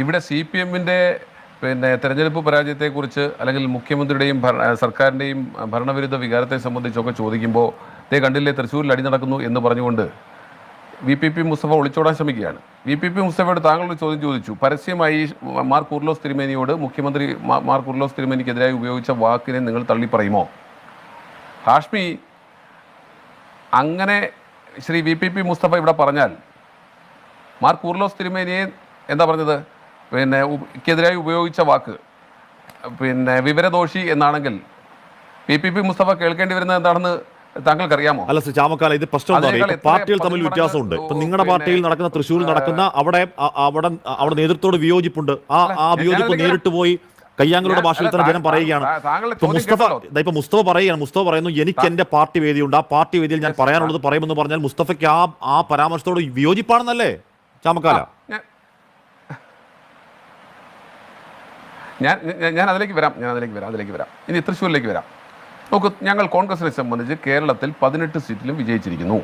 ഇവിടെ C P എമ്മിൻ്റെ തെരഞ്ഞെടുപ്പ് പരാജയത്തെക്കുറിച്ച് അല്ലെങ്കിൽ മുഖ്യമന്ത്രിയുടെയും സർക്കാരിൻ്റെയും ഭരണവിരുദ്ധ വികാരത്തെ സംബന്ധിച്ചൊക്കെ ചോദിക്കുമ്പോൾ കണ്ടില്ലേ തൃശ്ശൂരിൽ അടി നടക്കുന്നു എന്ന് പറഞ്ഞുകൊണ്ട് VPP മുസ്തഫ ഒളിച്ചോടാൻ ശ്രമിക്കുകയാണ്. VPP മുസ്തഫയോട് താങ്കളൊരു ചോദ്യം ചോദിച്ചു. പരസ്യമായി മാർ കൂർലോസ് തിരുമേനിയോട് മുഖ്യമന്ത്രി മാർ കൂർലോസ് തിരുമേനിക്കെതിരായി ഉപയോഗിച്ച വാക്കിനെ നിങ്ങൾ തള്ളി പറയുമോ? ഹാഷ്മി, അങ്ങനെ ശ്രീ VPP മുസ്തഫ ഇവിടെ പറഞ്ഞാൽ മാർ കൂർലോസ് തിരുമേനിയെ എന്താ പറഞ്ഞത്? ക്കെതിരായി ഉപയോഗിച്ച വാക്ക് വിവരദോഷി എന്നാണെങ്കിൽ VPP മുസ്തഫ കേൾക്കേണ്ടി വരുന്നത് എന്താണെന്ന് താങ്കൾക്കറിയാമോ? അല്ല ശ്രീ ചാമക്കാല, ഇത് പ്രശ്നം പാർട്ടികൾ തമ്മിൽ വ്യത്യാസമുണ്ട്. ഇപ്പൊ നിങ്ങളുടെ പാർട്ടിയിൽ നടക്കുന്ന, തൃശ്ശൂരിൽ നടക്കുന്ന അവിടെ നേതൃത്വത്തോട് വിയോജിപ്പുണ്ട്. ആ വിയോജിപ്പ് നേരിട്ട് പോയി കയ്യാങ്കളുടെ ഭാഷയിൽ തന്നെ ജനം പറയുകയാണ്. മുസ്തഫ പറയുന്നു എനിക്ക് എന്റെ പാർട്ടി വേദിയുണ്ട്, ആ പാർട്ടി വേദിയിൽ ഞാൻ പറയാനുള്ളത് പറയുമെന്ന് പറഞ്ഞാൽ മുസ്തഫയ്ക്ക് ആ പരാമർശത്തോട് വിയോജിപ്പാണെന്നല്ലേ ചാമക്കാല? ഞാൻ അതിലേക്ക് വരാം. ഇനി തൃശ്ശൂരിലേക്ക് വരാം. നോക്കൂ, ഞങ്ങൾ കോൺഗ്രസിനെ സംബന്ധിച്ച് കേരളത്തിൽ 18 സീറ്റിലും വിജയിച്ചിരിക്കുന്നു.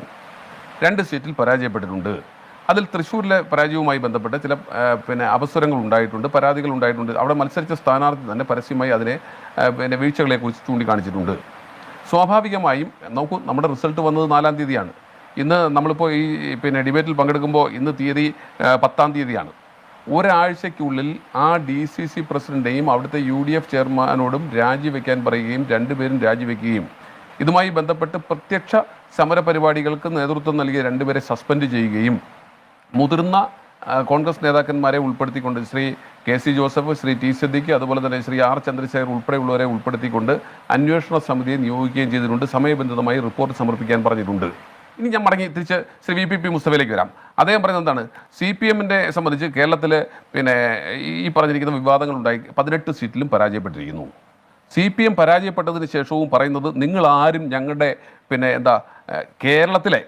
2 സീറ്റിൽ പരാജയപ്പെട്ടിട്ടുണ്ട്. അതിൽ തൃശ്ശൂരിലെ പരാജയവുമായി ബന്ധപ്പെട്ട് ചില അപസ്വരങ്ങൾ ഉണ്ടായിട്ടുണ്ട്, പരാതികൾ ഉണ്ടായിട്ടുണ്ട്. അവിടെ മത്സരിച്ച സ്ഥാനാർത്ഥി തന്നെ പരസ്യമായി അതിനെ വീഴ്ചകളെക്കുറിച്ച് ചൂണ്ടിക്കാണിച്ചിട്ടുണ്ട്. സ്വാഭാവികമായും നോക്കൂ, നമ്മുടെ റിസൾട്ട് വന്നത് 4-ാം തീയതിയാണ്. ഇന്ന് നമ്മളിപ്പോൾ ഈ ഡിബേറ്റിൽ പങ്കെടുക്കുമ്പോൾ ഇന്ന് തീയതി 10-ാം തീയതിയാണ്. ഒരാഴ്ചയ്ക്കുള്ളിൽ ആ DCC പ്രസിഡന്റിനെയും അവിടുത്തെ UDF ചെയർമാനോടും രാജിവെക്കാൻ പറയുകയും 2 പേരും രാജിവെക്കുകയും ഇതുമായി ബന്ധപ്പെട്ട് പ്രത്യക്ഷ സമരപരിപാടികൾക്ക് നേതൃത്വം നൽകിയ 2 പേരെ സസ്പെൻഡ് ചെയ്യുകയും മുതിർന്ന കോൺഗ്രസ് നേതാക്കന്മാരെ ഉൾപ്പെടുത്തിക്കൊണ്ട് Shri KC Joseph, Shri T Siddique, അതുപോലെ തന്നെ ശ്രീ R ചന്ദ്രശേഖർ ഉൾപ്പെടെയുള്ളവരെ ഉൾപ്പെടുത്തിക്കൊണ്ട് അന്വേഷണ സമിതിയെ നിയോഗിക്കുകയും ചെയ്തിട്ടുണ്ട്. സമയബന്ധിതമായി റിപ്പോർട്ട് സമർപ്പിക്കാൻ പറഞ്ഞിട്ടുണ്ട്. ഇനി ഞാൻ മടങ്ങി തിരിച്ച് ശ്രീ VPP മുസ്തഫയിലേക്ക് വരാം. അദ്ദേഹം പറയുന്നത് എന്താണ്? CPM-നെ സംബന്ധിച്ച് കേരളത്തിൽ ഈ പറഞ്ഞിരിക്കുന്ന വിവാദങ്ങൾ ഉണ്ടായി 18 സീറ്റിലും പരാജയപ്പെട്ടിരിക്കുന്നു. CPM പരാജയപ്പെട്ടതിന് ശേഷവും പറയുന്നത് നിങ്ങൾ ആരും ഞങ്ങളുടെ കേരളത്തിലെ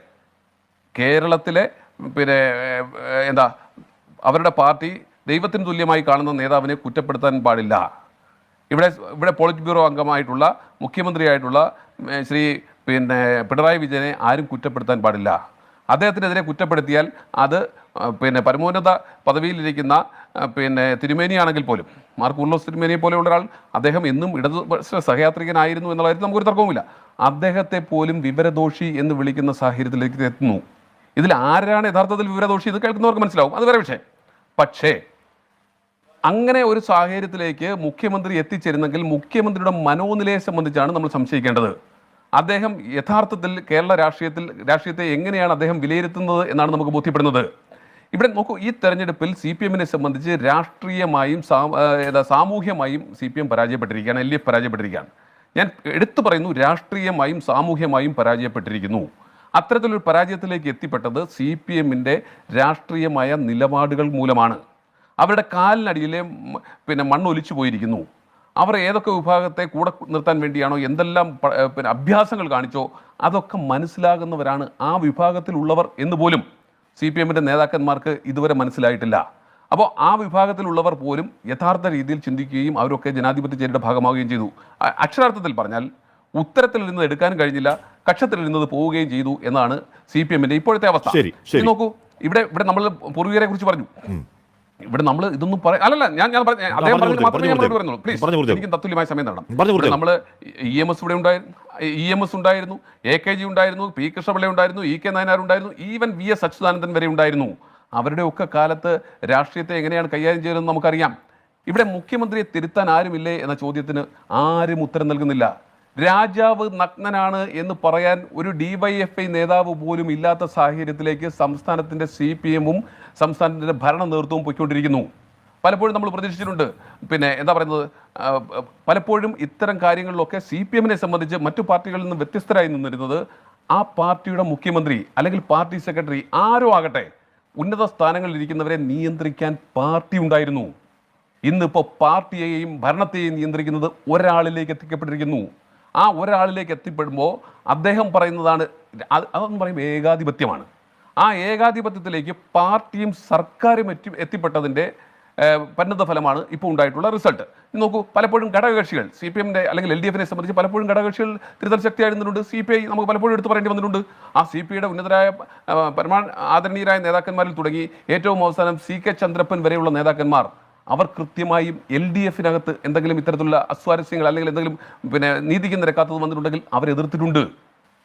അവരുടെ പാർട്ടി ദൈവത്തിന് തുല്യമായി കാണുന്ന നേതാവിനെ കുറ്റപ്പെടുത്താൻ പാടില്ല. ഇവിടെ പോളിറ്റ് ബ്യൂറോ അംഗമായിട്ടുള്ള മുഖ്യമന്ത്രിയായിട്ടുള്ള ശ്രീ പിണറായി വിജയനെ ആരും കുറ്റപ്പെടുത്താൻ പാടില്ല. അദ്ദേഹത്തിനെതിരെ കുറ്റപ്പെടുത്തിയാൽ അത് പരമോന്നത പദവിയിലിരിക്കുന്ന തിരുമേനിയാണെങ്കിൽ പോലും, മാർ കൂർലോസ് തിരുമേനിയെ പോലെയുള്ള ഒരാൾ, അദ്ദേഹം എന്നും ഇടതുപക്ഷ സഹയാത്രികനായിരുന്നു എന്നുള്ള കാര്യത്തിൽ നമുക്കൊരു തർക്കവുമില്ല. അദ്ദേഹത്തെ പോലും വിവരദോഷി എന്ന് വിളിക്കുന്ന സാഹചര്യത്തിലേക്ക് എത്തുന്നു. ഇതിൽ ആരാണ് യഥാർത്ഥത്തിൽ വിവരദോഷി എന്ന് കേൾക്കുന്നവർക്ക് മനസ്സിലാവും, അത് വേറെ വിഷയം. പക്ഷേ അങ്ങനെ ഒരു സാഹചര്യത്തിലേക്ക് മുഖ്യമന്ത്രി എത്തിച്ചേരുന്നെങ്കിൽ മുഖ്യമന്ത്രിയുടെ മനോനിലയെ സംബന്ധിച്ചാണ് നമ്മൾ സംശയിക്കേണ്ടത്. അദ്ദേഹം യഥാർത്ഥത്തിൽ കേരള രാഷ്ട്രീയത്തെ എങ്ങനെയാണ് അദ്ദേഹം വിലയിരുത്തുന്നത് എന്നാണ് നമുക്ക് ബോധ്യപ്പെടുന്നത്. ഇവിടെ നോക്കൂ, ഈ തെരഞ്ഞെടുപ്പിൽ CPM-നെ സംബന്ധിച്ച് രാഷ്ട്രീയമായും സാമൂഹ്യമായും CPM പരാജയപ്പെട്ടിരിക്കുകയാണ്, LDF പരാജയപ്പെട്ടിരിക്കുകയാണ്. ഞാൻ എടുത്തു പറയുന്നു, രാഷ്ട്രീയമായും സാമൂഹ്യമായും പരാജയപ്പെട്ടിരിക്കുന്നു. അത്തരത്തിലൊരു പരാജയത്തിലേക്ക് എത്തിപ്പെട്ടത് CPM-ന്റെ രാഷ്ട്രീയമായ നിലപാടുകൾ മൂലമാണ്. അവരുടെ കാലിനടിയിലെ മണ്ണൊലിച്ചു പോയിരിക്കുന്നു. അവർ ഏതൊക്കെ വിഭാഗത്തെ കൂടെ നിർത്താൻ വേണ്ടിയാണോ എന്തെല്ലാം അഭ്യാസങ്ങൾ കാണിച്ചോ അതൊക്കെ മനസ്സിലാകുന്നവരാണ് ആ വിഭാഗത്തിലുള്ളവർ എന്ന് പോലും CPM-ന്റെ നേതാക്കന്മാർക്ക് ഇതുവരെ മനസ്സിലായിട്ടില്ല. അപ്പോൾ ആ വിഭാഗത്തിലുള്ളവർ പോലും യഥാർത്ഥ രീതിയിൽ ചിന്തിക്കുകയും അവരൊക്കെ ജനാധിപത്യ ചേരിയുടെ ഭാഗമാവുകയും ചെയ്തു. അക്ഷരാർത്ഥത്തിൽ പറഞ്ഞാൽ ഉത്തരത്തിൽ നിന്ന് എടുക്കാൻ കഴിഞ്ഞില്ല, കക്ഷത്തിൽ നിന്നത് പോവുകയും ചെയ്തു എന്നാണ് CPM-ന്റെ ഇപ്പോഴത്തെ അവസ്ഥ. നോക്കൂ, ഇവിടെ നമ്മൾ പൂർവികരെ കുറിച്ച് പറഞ്ഞു. ഇവിടെ നമ്മൾ ഇതൊന്നും അല്ലല്ല, ഞാൻ അദ്ദേഹം പറഞ്ഞത് മാത്രമേ ഞാൻ പറയുന്നുള്ളൂ. പ്ലീസ്, എനിക്ക് തത്തുല്യമായ സമയം തരണം. നമ്മൾ EMS ഇവിടെ ഉണ്ടായിരുന്നു, EMS ഉണ്ടായിരുന്നു, AKG ഉണ്ടായിരുന്നു, P കൃഷ്ണപിള്ള ഉണ്ടായിരുന്നു, EK നായനാർ ഉണ്ടായിരുന്നു, ഈവൻ VS അച്യുതാനന്ദൻ വരെ ഉണ്ടായിരുന്നു. അവരുടെ ഒക്കെ കാലത്ത് രാഷ്ട്രീയത്തെ എങ്ങനെയാണ് കൈകാര്യം ചെയ്യുന്നതെന്ന് നമുക്കറിയാം. ഇവിടെ മുഖ്യമന്ത്രിയെ തിരുത്താൻ ആരുമില്ലേ എന്ന ചോദ്യത്തിന് ആരും ഉത്തരം നൽകുന്നില്ല. രാജാവ് നഗ്നനാണ് എന്ന് പറയാൻ ഒരു DYFI നേതാവ് പോലും ഇല്ലാത്ത സാഹചര്യത്തിലേക്ക് സംസ്ഥാനത്തിൻ്റെ CPM-ഉം സംസ്ഥാനത്തിൻ്റെ ഭരണ നേതൃത്വവും പോയിക്കൊണ്ടിരിക്കുന്നു. പലപ്പോഴും നമ്മൾ പ്രതീക്ഷിച്ചിട്ടുണ്ട്. എന്താ പറയുന്നത്, പലപ്പോഴും ഇത്തരം കാര്യങ്ങളിലൊക്കെ CPM-നെ സംബന്ധിച്ച് മറ്റു പാർട്ടികളിൽ നിന്ന് വ്യത്യസ്തരായി നിന്നിരുന്നത് ആ പാർട്ടിയുടെ മുഖ്യമന്ത്രി അല്ലെങ്കിൽ പാർട്ടി സെക്രട്ടറി ആരോ ആകട്ടെ, ഉന്നത സ്ഥാനങ്ങളിൽ ഇരിക്കുന്നവരെ നിയന്ത്രിക്കാൻ പാർട്ടി ഉണ്ടായിരുന്നു. ഇന്നിപ്പോൾ പാർട്ടിയെയും ഭരണത്തെയും നിയന്ത്രിക്കുന്നത് ഒരാളിലേക്ക് എത്തിക്കപ്പെട്ടിരിക്കുന്നു. ആ ഒരാളിലേക്ക് എത്തിപ്പെടുമ്പോൾ അദ്ദേഹം പറയുന്നതാണ്, അതെന്ന് പറയുമ്പോൾ ഏകാധിപത്യമാണ്. ആ ഏകാധിപത്യത്തിലേക്ക് പാർട്ടിയും സർക്കാരും എത്തിപ്പെട്ടതിൻ്റെ പരിണിത ഫലമാണ് ഇപ്പോൾ ഉണ്ടായിട്ടുള്ള റിസൾട്ട്. നോക്കൂ, പലപ്പോഴും ഘടകകക്ഷികൾ CPM-ന്റെ അല്ലെങ്കിൽ LDF-നെ സംബന്ധിച്ച് പലപ്പോഴും ഘടകകക്ഷികൾ തിരുത്തൽ ശക്തിയായിരുന്നിട്ടുണ്ട്. CPI നമുക്ക് പലപ്പോഴും എടുത്തു പറയേണ്ടി വന്നിട്ടുണ്ട്. ആ CPI-യുടെ ഉന്നതരായ ആദരണീയരായ നേതാക്കന്മാരിൽ തുടങ്ങി ഏറ്റവും അവസാനം CK ചന്ദ്രപ്പൻ വരെയുള്ള നേതാക്കന്മാർ അവർ കൃത്യമായും LDF-നകത്ത് എന്തെങ്കിലും ഇത്തരത്തിലുള്ള അസ്വാരസ്യങ്ങൾ അല്ലെങ്കിൽ എന്തെങ്കിലും നീതിക്ക് നിരക്കാത്തത് വന്നിട്ടുണ്ടെങ്കിൽ അവരെതിർത്തിട്ടുണ്ട്.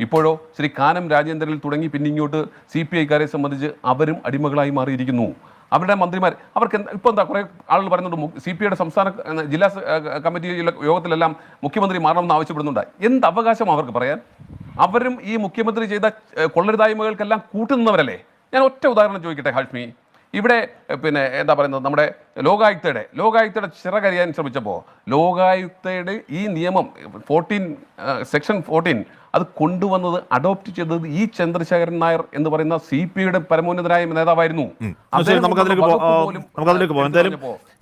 ഇപ്പോഴോ ശ്രീ കാനം രാജേന്ദ്രനിൽ തുടങ്ങി പിന്നെ ഇങ്ങോട്ട് CPI-ക്കാരെ സംബന്ധിച്ച് അവരും അടിമകളായി മാറിയിരിക്കുന്നു. അവരുടെ മന്ത്രിമാർ അവർക്ക് ഇപ്പോൾ എന്താ കുറേ ആളുകൾ പറയുന്നുണ്ട് CPI-യുടെ സംസ്ഥാന ജില്ലാ കമ്മിറ്റി യോഗത്തിലെല്ലാം മുഖ്യമന്ത്രി മാറണമെന്ന് ആവശ്യപ്പെടുന്നുണ്ട്. എന്ത് അവകാശം അവർക്ക് പറയാൻ? അവരും ഈ മുഖ്യമന്ത്രി ചെയ്ത കൊള്ളരുതായ്മകൾക്കെല്ലാം കൂട്ടുന്നവരല്ലേ? ഞാൻ ഒറ്റ ഉദാഹരണം ചോദിക്കട്ടെ ഹാഷ്മി. ഇവിടെ എന്താ പറയുന്നത്, നമ്മുടെ ലോകായുക്തയുടെ ചിറകരിയാൻ ശ്രമിച്ചപ്പോൾ ലോകായുക്തയുടെ ഈ നിയമം സെക്ഷൻ 14 അത് കൊണ്ടുവന്നത് അഡോപ്റ്റ് ചെയ്തത് ഈ ചന്ദ്രശേഖരൻ നായർ എന്ന് പറയുന്ന CPI-യുടെ പരമോന്നതനായ നേതാവായിരുന്നു.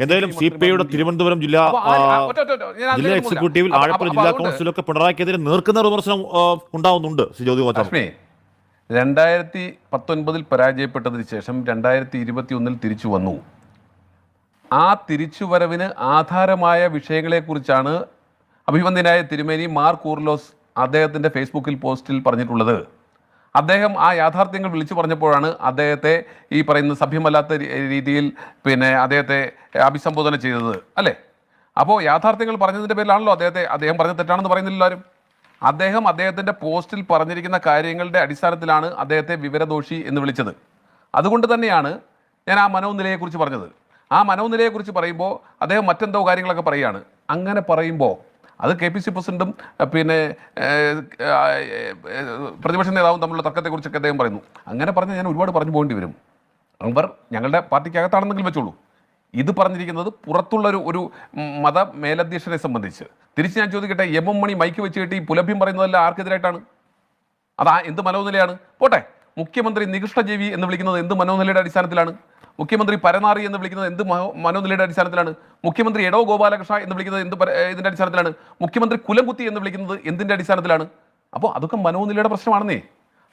എന്തായാലും CPI-യുടെ തിരുവനന്തപുരം ജില്ലാ എക്സിക്യൂട്ടീവിൽ ആലപ്പുഴ ജില്ലാ കൗൺസിലൊക്കെ പിണറായിക്കെതിരെ നേർക്കുന്ന വിമർശനം ഉണ്ടാവുന്നുണ്ട്. 2019 പരാജയപ്പെട്ടതിന് ശേഷം 2021 തിരിച്ചു വന്നു. ആ തിരിച്ചുവരവിന് ആധാരമായ വിഷയങ്ങളെക്കുറിച്ചാണ് അഭിവന്ദ്യനായ തിരുമേനി മാർ കൂർലോസ് അദ്ദേഹത്തിൻ്റെ ഫേസ്ബുക്കിൽ പോസ്റ്റിൽ പറഞ്ഞിട്ടുള്ളത്. അദ്ദേഹം ആ യാഥാർത്ഥ്യങ്ങൾ വിളിച്ചു പറഞ്ഞപ്പോഴാണ് അദ്ദേഹത്തെ ഈ പറയുന്ന സഭ്യമല്ലാത്ത രീതിയിൽ അദ്ദേഹത്തെ അഭിസംബോധന ചെയ്തത് അല്ലേ? അപ്പോൾ യാഥാർത്ഥ്യങ്ങൾ പറഞ്ഞതിൻ്റെ പേരിലാണല്ലോ അദ്ദേഹം പറഞ്ഞത് തെറ്റാണെന്ന് പറയുന്നില്ല ആരും. അദ്ദേഹത്തിൻ്റെ പോസ്റ്റിൽ പറഞ്ഞിരിക്കുന്ന കാര്യങ്ങളുടെ അടിസ്ഥാനത്തിലാണ് അദ്ദേഹത്തെ വിവരദോഷി എന്ന് വിളിച്ചത്. അതുകൊണ്ട് തന്നെയാണ് ഞാൻ ആ മനോനിലയെക്കുറിച്ച് പറഞ്ഞത്. ആ മനോനിലയെക്കുറിച്ച് പറയുമ്പോൾ അദ്ദേഹം മറ്റെന്തോ കാര്യങ്ങളൊക്കെ പറയുകയാണ്. അങ്ങനെ പറയുമ്പോൾ അത് KPC പ്രസിഡന്റും പ്രതിപക്ഷ നേതാവും തമ്മിലുള്ള തർക്കത്തെക്കുറിച്ചൊക്കെ അദ്ദേഹം പറയുന്നു. അങ്ങനെ പറഞ്ഞാൽ ഞാൻ ഒരുപാട് പറഞ്ഞു പോകേണ്ടി വരും. അവർ ഞങ്ങളുടെ പാർട്ടിക്കകത്താണെന്നെങ്കിലും വെച്ചോളൂ. ഇത് പറഞ്ഞിരിക്കുന്നത് പുറത്തുള്ള ഒരു മത മേലധ്യക്ഷനെ സംബന്ധിച്ച്. തിരിച്ച് ഞാൻ ചോദിക്കട്ടെ, MM മണി മൈക്ക് വെച്ച് കിട്ടി പുലഭ്യം പറയുന്നതല്ല ആർക്കെതിരായിട്ടാണ്? എന്ത് മനോനിലയാണ്? പോട്ടെ, മുഖ്യമന്ത്രി നികൃഷ്ടജീവി എന്ന് വിളിക്കുന്നത് എന്ത് മനോനിലയുടെ അടിസ്ഥാനത്തിലാണ്? മുഖ്യമന്ത്രി പരനാറി എന്ന് വിളിക്കുന്നത് എന്ത് മനോനിലയുടെ അടിസ്ഥാനത്തിലാണ്? മുഖ്യമന്ത്രി എടോ ഗോപാലകൃഷ്ണ എന്ന് വിളിക്കുന്നത് ഇതിന്റെ അടിസ്ഥാനത്തിലാണ്? മുഖ്യമന്ത്രി കുലംകുത്തി എന്ന് വിളിക്കുന്നത് എന്തിന്റെ അടിസ്ഥാനത്തിലാണ്? അപ്പോൾ അതൊക്കെ മനോനിലയുടെ പ്രശ്നമാണെന്നേ.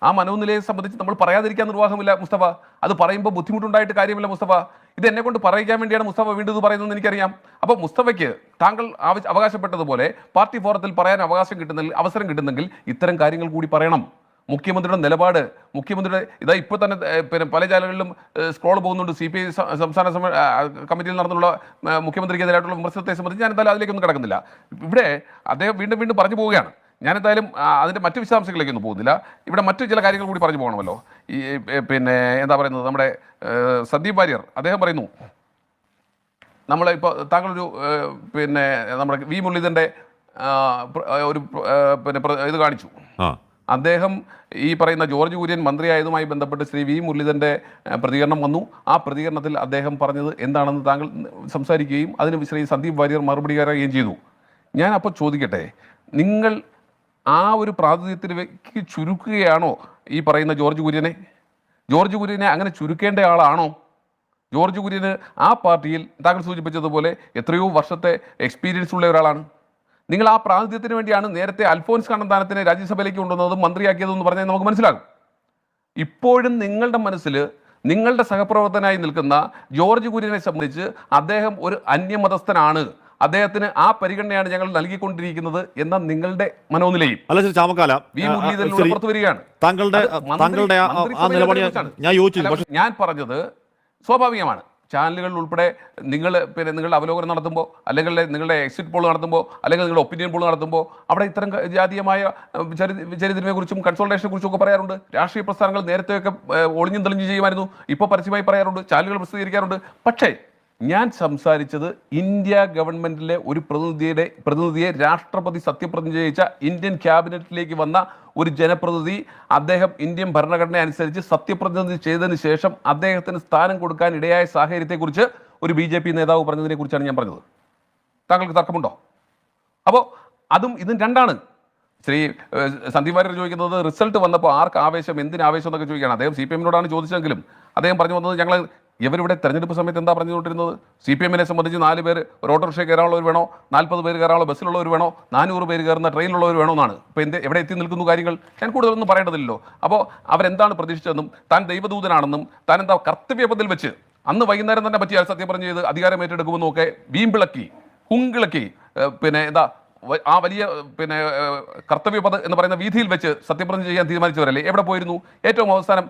ആ മനോനിലയെ സംബന്ധിച്ച് നമ്മൾ പറയാതിരിക്കാൻ നിർവാഹമില്ല മുസ്തഫ. അത് പറയുമ്പോൾ ബുദ്ധിമുട്ടുണ്ടായിട്ട് കാര്യമില്ല മുസ്തഫ. ഇത് എന്നെ കൊണ്ട് പറയിക്കാൻ വേണ്ടിയാണ് മുസ്തഫ വീണ്ടും ഇത് പറയുന്നതെന്ന് എനിക്കറിയാം. അപ്പോൾ മുസ്തഫയ്ക്ക് താങ്കൾ അവകാശപ്പെട്ടതുപോലെ പാർട്ടി ഫോറത്തിൽ പറയാൻ അവസരം കിട്ടുന്നെങ്കിൽ ഇത്തരം കാര്യങ്ങൾ കൂടി പറയണം. മുഖ്യമന്ത്രിയുടെ നിലപാട്, മുഖ്യമന്ത്രിയുടെ ഇപ്പോൾ തന്നെ പല ചാനലുകളിലും സ്ക്രോൾ പോകുന്നുണ്ട്. CPI സംസ്ഥാന കമ്മിറ്റിയിൽ നടന്നുള്ള മുഖ്യമന്ത്രിക്കെതിരായിട്ടുള്ള വിമർശനത്തെ സംബന്ധിച്ച് ഞാൻ എന്തായാലും അതിലേക്കൊന്നും കിടക്കുന്നില്ല. ഇവിടെ അദ്ദേഹം വീണ്ടും പറഞ്ഞു പോവുകയാണ്. ഞാനെന്തായാലും അതിൻ്റെ മറ്റ് വിശദാംശങ്ങളിലേക്കൊന്നും പോകുന്നില്ല. ഇവിടെ മറ്റു ചില കാര്യങ്ങൾ കൂടി പറഞ്ഞു പോകണമല്ലോ. ഈ എന്താ പറയുന്നത്, നമ്മുടെ സന്ദീപ് വാര്യർ അദ്ദേഹം പറയുന്നു, നമ്മളിപ്പോൾ താങ്കളൊരു നമ്മുടെ V മുരളീധരൻ്റെ ഒരു ഇത് കാണിച്ചു. അദ്ദേഹം ഈ പറയുന്ന ജോർജ് കുര്യൻ മന്ത്രിയായതുമായി ബന്ധപ്പെട്ട് ശ്രീ V മുരളീധരൻ്റെ പ്രതികരണം വന്നു. ആ പ്രതികരണത്തിൽ അദ്ദേഹം പറഞ്ഞത് എന്താണെന്ന് താങ്കൾ സംസാരിക്കുകയും അതിന് ശ്രീ സന്ദീപ് വാര്യർ മറുപടി പറയുകയും ചെയ്തു. ഞാൻ അപ്പോൾ ചോദിക്കട്ടെ, നിങ്ങൾ ആ ഒരു പ്രാതിനിധ്യത്തിലേക്ക് ചുരുക്കുകയാണോ ഈ പറയുന്ന ജോർജ് കുര്യനെ അങ്ങനെ ചുരുക്കേണ്ട ആളാണോ? ജോർജ് കുര്യന് ആ പാർട്ടിയിൽ താങ്കൾ സൂചിപ്പിച്ചതുപോലെ എത്രയോ വർഷത്തെ എക്സ്പീരിയൻസ് ഉള്ള ഒരാളാണ്. നിങ്ങൾ ആ പ്രാതിനിധ്യത്തിന് വേണ്ടിയാണ് നേരത്തെ അൽഫോൻസ് കണ്ണന്താനത്തിനെ രാജ്യസഭയിലേക്ക് കൊണ്ടുവന്നതും മന്ത്രിയാക്കിയതെന്ന് പറഞ്ഞാൽ നമുക്ക് മനസ്സിലാകും. ഇപ്പോഴും നിങ്ങളുടെ മനസ്സിൽ നിങ്ങളുടെ സഹപ്രവർത്തകനായി നിൽക്കുന്ന ജോർജ് കുര്യനെ സംബന്ധിച്ച് അദ്ദേഹം ഒരു അന്യമതസ്ഥനാണ്, അദ്ദേഹത്തിന് ആ പരിഗണനയാണ് ഞങ്ങൾ നൽകിക്കൊണ്ടിരിക്കുന്നത് എന്ന നിങ്ങളുടെ മനോനിലയും പുറത്തു വരികയാണ്. ഞാൻ പറഞ്ഞത് സ്വാഭാവികമാണ്. ചാനലുകളിൽ ഉൾപ്പെടെ നിങ്ങളുടെ അവലോകനം നടത്തുമ്പോൾ, അല്ലെങ്കിൽ നിങ്ങളുടെ എക്സിറ്റ് പോൾ നടത്തുമ്പോൾ, അല്ലെങ്കിൽ നിങ്ങളുടെ ഒപ്പീനിയൻ പോൾ നടത്തുമ്പോൾ അവിടെ ഇത്തരം ജാതീയമായ ചരിത്രത്തെക്കുറിച്ചും കൺസോൾട്ടേഷനെ കുറിച്ചും ഒക്കെ പറയാറുണ്ട്. രാഷ്ട്രീയ പ്രസ്ഥാനങ്ങൾ നേരത്തെയൊക്കെ ഒളിഞ്ഞും തെളിഞ്ഞു ചെയ്യുമായിരുന്നു, ഇപ്പോൾ പരസ്യമായി പറയാറുണ്ട്, ചാനലുകൾ പ്രസിദ്ധീകരിക്കാറുണ്ട്. പക്ഷേ ഞാൻ സംസാരിച്ചത് ഇന്ത്യ ഗവൺമെന്റിലെ ഒരു പ്രതിനിധിയെ രാഷ്ട്രപതി സത്യപ്രതിജ്ഞ ചെയ്യിച്ച ഇന്ത്യൻ ക്യാബിനറ്റിലേക്ക് വന്ന ഒരു ജനപ്രതിനിധി, അദ്ദേഹം ഇന്ത്യൻ ഭരണഘടന അനുസരിച്ച് സത്യപ്രതിജ്ഞ ചെയ്തതിന് ശേഷം അദ്ദേഹത്തിന് സ്ഥാനം കൊടുക്കാൻ ഇടയായ സാഹചര്യത്തെക്കുറിച്ച് ഒരു BJP നേതാവ് പറഞ്ഞതിനെ കുറിച്ചാണ് ഞാൻ പറഞ്ഞത്. താങ്കൾക്ക് തർക്കമുണ്ടോ? അപ്പോൾ അതും ഇതും രണ്ടാണ്. ശ്രീ സന്ദീപ് വാര്യർ ചോദിക്കുന്നത് റിസൾട്ട് വന്നപ്പോൾ ആർക്ക് ആവേശം, എന്തിനാവേശം എന്നൊക്കെ ചോദിക്കുകയാണ്. അദ്ദേഹം CPM-നോടാണ് ചോദിച്ചതെങ്കിലും അദ്ദേഹം പറഞ്ഞു വന്നത് ഇവരിവിടെ തെരഞ്ഞെടുപ്പ് സമയത്ത് എന്താ പറഞ്ഞുകൊണ്ടിരുന്നത്? CPM-നെ സംബന്ധിച്ച് 4 പേര് ഒരു ഓട്ടോറിക്ഷ കയറാനുള്ളവർ വേണോ, 40 പേര് കയറാനുള്ള ബസ്സിലുള്ളവർ വേണോ, 400 പേര് കയറുന്ന ട്രെയിനിലുള്ളവർ വേണോ എന്നാണ്. ഇപ്പോൾ എവിടെ എത്തി നിൽക്കുന്നു കാര്യങ്ങൾ ഞാൻ കൂടുതലൊന്നും പറയേണ്ടതില്ലല്ലോ. അപ്പോൾ അവരെന്താണ് പ്രതീക്ഷിച്ചതെന്നും താൻ ദൈവദൂതനാണെന്നും താൻ എന്താ കർത്തവ്യപഥത്തിൽ വെച്ച് അന്ന് വൈകുന്നേരം തന്നെ പറ്റിയാൽ സത്യം പറഞ്ഞു ചെയ്ത് അധികാരം ഏറ്റെടുക്കുമെന്നൊക്കെ വീമ്പിളക്കി ഹുങ്കിളക്കി പിന്നെ എന്താ ആ വലിയ പിന്നെ കർത്തവ്യപഥ എന്ന് പറയുന്ന വീതിയിൽ വെച്ച് സത്യപ്രതിജ്ഞ ചെയ്യാൻ തീരുമാനിച്ചവരല്ലേ? എവിടെ പോയിരുന്നു? ഏറ്റവും അവസാനം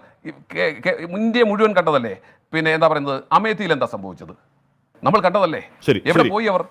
ഇന്ത്യ മുഴുവൻ കണ്ടതല്ലേ? പിന്നെ എന്താ പറയുന്നത്, അമേത്തിയിൽ എന്താ സംഭവിച്ചത് നമ്മൾ കണ്ടതല്ലേ? ശരി, എവിടെ ശരി. പോയി അവർ?